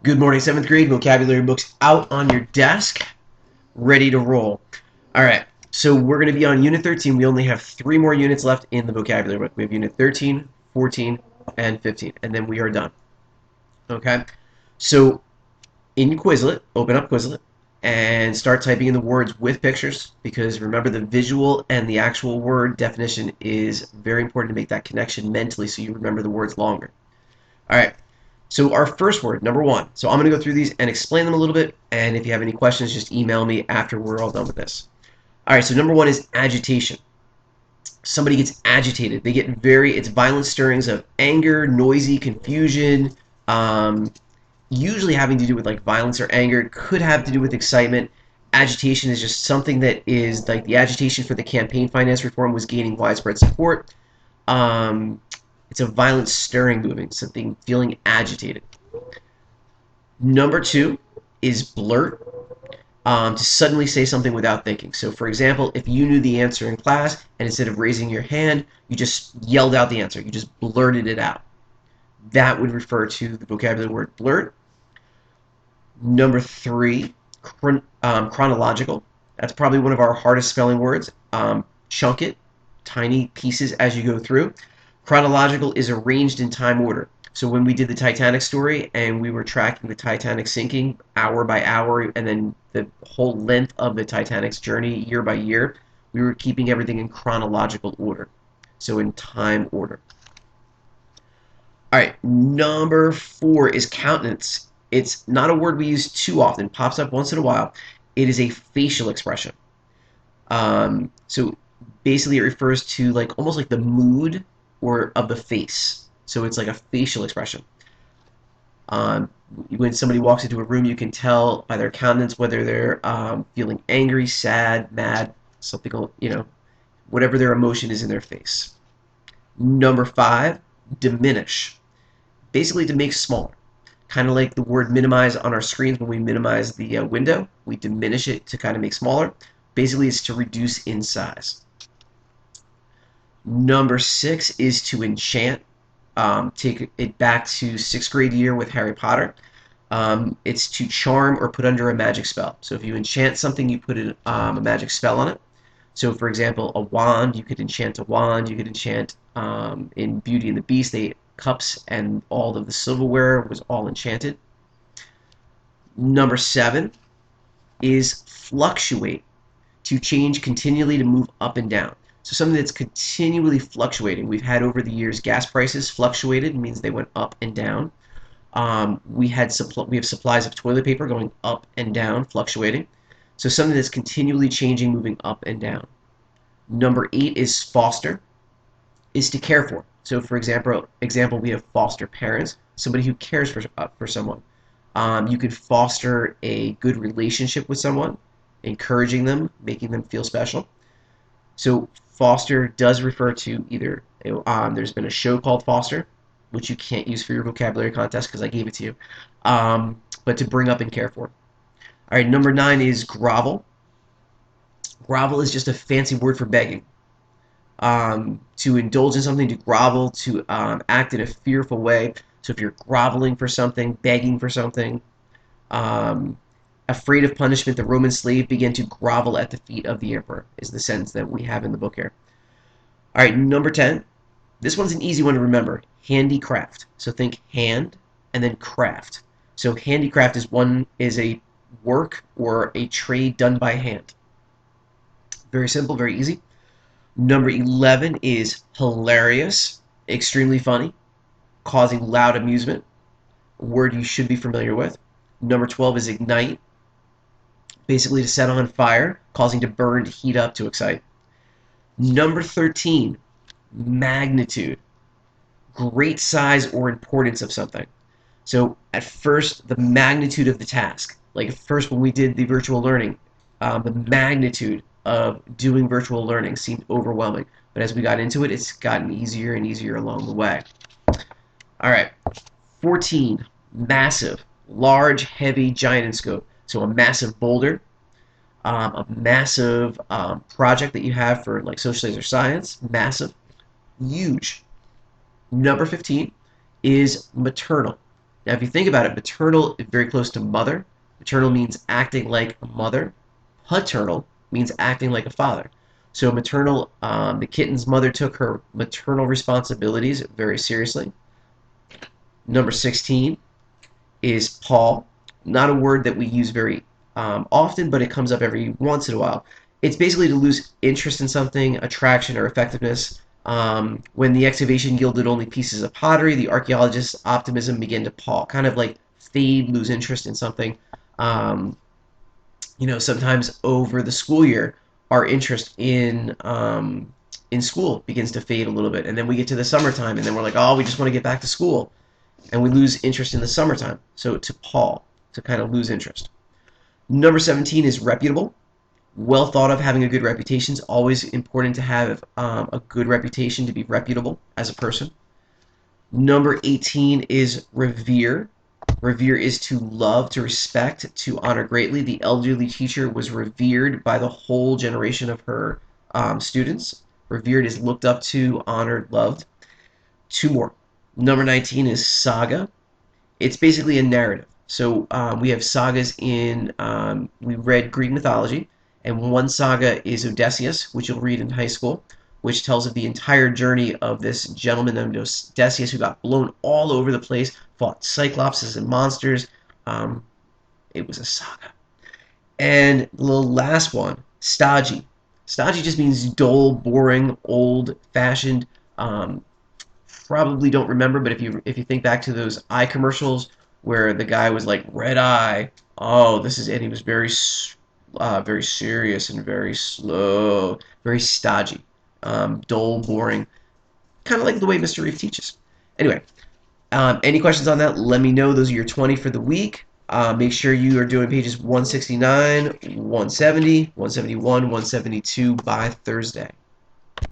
Good morning, 7th grade. Vocabulary books out on your desk, ready to roll. All right, so we're going to be on Unit 13. We only have 3 more units left in the vocabulary book. We have Unit 13, 14, and 15, and then we are done. Okay, so in Quizlet, open up Quizlet, and start typing in the words with pictures, because remember the visual and the actual word definition is very important to make that connection mentally so you remember the words longer. All right. So our first word, number 1. So I'm going to go through these and explain them a little bit, and if you have any questions, just email me after we're all done with this. All right, so number 1 is agitation. Somebody gets agitated. They get it's violent stirrings of anger, noisy, confusion, usually having to do with like violence or anger. It could have to do with excitement. Agitation is just something that is like the agitation for the campaign finance reform was gaining widespread support. It's a violent stirring movement, something feeling agitated. Number 2 is blurt, to suddenly say something without thinking. So for example, if you knew the answer in class and instead of raising your hand, you just yelled out the answer. You just blurted it out. That would refer to the vocabulary word blurt. Number 3, chronological. That's probably one of our hardest spelling words. Chunk it, tiny pieces as you go through. Chronological is arranged in time order. So when we did the Titanic story and we were tracking the Titanic sinking hour by hour and then the whole length of the Titanic's journey year by year, we were keeping everything in chronological order. So in time order. All right, number 4 is countenance. It's not a word we use too often. Pops up once in a while. It is a facial expression. So basically it refers to like almost like the mood or of the face. So it's like a facial expression. When somebody walks into a room, you can tell by their countenance whether they're feeling angry, sad, mad, something, whatever their emotion is in their face. Number 5, diminish. Basically to make smaller. Kind of like the word minimize on our screens when we minimize the window. We diminish it to kind of make smaller. Basically it's to reduce in size. Number 6 is to enchant. Take it back to 6th grade year with Harry Potter. It's to charm or put under a magic spell. So if you enchant something, you put a magic spell on it. So for example, a wand, you could enchant a wand. You could enchant in Beauty and the Beast, the cups and all of the silverware was all enchanted. Number 7 is fluctuate. To change continually, to move up and down. So something that's continually fluctuating. We've had over the years gas prices fluctuated, means they went up and down. We have supplies of toilet paper going up and down, fluctuating. So something that's continually changing, moving up and down. Number 8 is foster, is to care for. So for example, we have foster parents, somebody who cares for someone. You could foster a good relationship with someone, encouraging them, making them feel special. So foster does refer to either, there's been a show called Foster, which you can't use for your vocabulary contest because I gave it to you, but to bring up and care for. All right, number 9 is grovel. Grovel is just a fancy word for begging. To indulge in something, to grovel, to act in a fearful way. So if you're groveling for something, begging for something, afraid of punishment, the Roman slave began to grovel at the feet of the emperor, is the sentence that we have in the book here. All right, number 10. This one's an easy one to remember. Handicraft. So think hand and then craft. So handicraft is a work or a trade done by hand. Very simple, very easy. Number 11 is hilarious, extremely funny, causing loud amusement, a word you should be familiar with. Number 12 is ignite, basically to set on fire, causing to burn, to heat up, to excite. Number 13, magnitude, great size or importance of something. So at first, the magnitude of the task. Like at first when we did the virtual learning, the magnitude of doing virtual learning seemed overwhelming. But as we got into it, it's gotten easier and easier along the way. All right, 14, massive, large, heavy, giant in scope. So a massive boulder, a massive project that you have for like social studies or science, massive, huge. Number 15 is maternal. Now, if you think about it, maternal is very close to mother. Maternal means acting like a mother. Paternal means acting like a father. So maternal, the kitten's mother took her maternal responsibilities very seriously. Number 16 is Paul. Not a word that we use very often, but it comes up every once in a while. It's basically to lose interest in something, attraction, or effectiveness. When the excavation yielded only pieces of pottery, the archaeologist's optimism began to pall, kind of like fade, lose interest in something. Um, Sometimes over the school year, our interest in school begins to fade a little bit, and then we get to the summertime, and then we're like, oh, we just want to get back to school, and we lose interest in the summertime. So to pall, to kind of lose interest. Number 17 is reputable. Well thought of, having a good reputation is always important to have a good reputation, to be reputable as a person. Number 18 is revere. Revere is to love, to respect, to honor greatly. The elderly teacher was revered by the whole generation of her students. Revered is looked up to, honored, loved. Two more. Number 19 is saga. It's basically a narrative. So we have sagas we read Greek mythology, and one saga is Odysseus, which you'll read in high school, which tells of the entire journey of this gentleman named Odysseus who got blown all over the place, fought cyclopses and monsters. It was a saga. And the last one, stodgy. Stodgy just means dull, boring, old-fashioned. Probably don't remember, but if you think back to those eye commercials where the guy was like red eye, oh, this is, and he was very serious and very slow, very stodgy, dull, boring, kind of like the way Mr. Reef teaches. Anyway, any questions on that? Let me know. Those are your 20 for the week. Make sure you are doing pages 169, 170, 171, 172 by Thursday.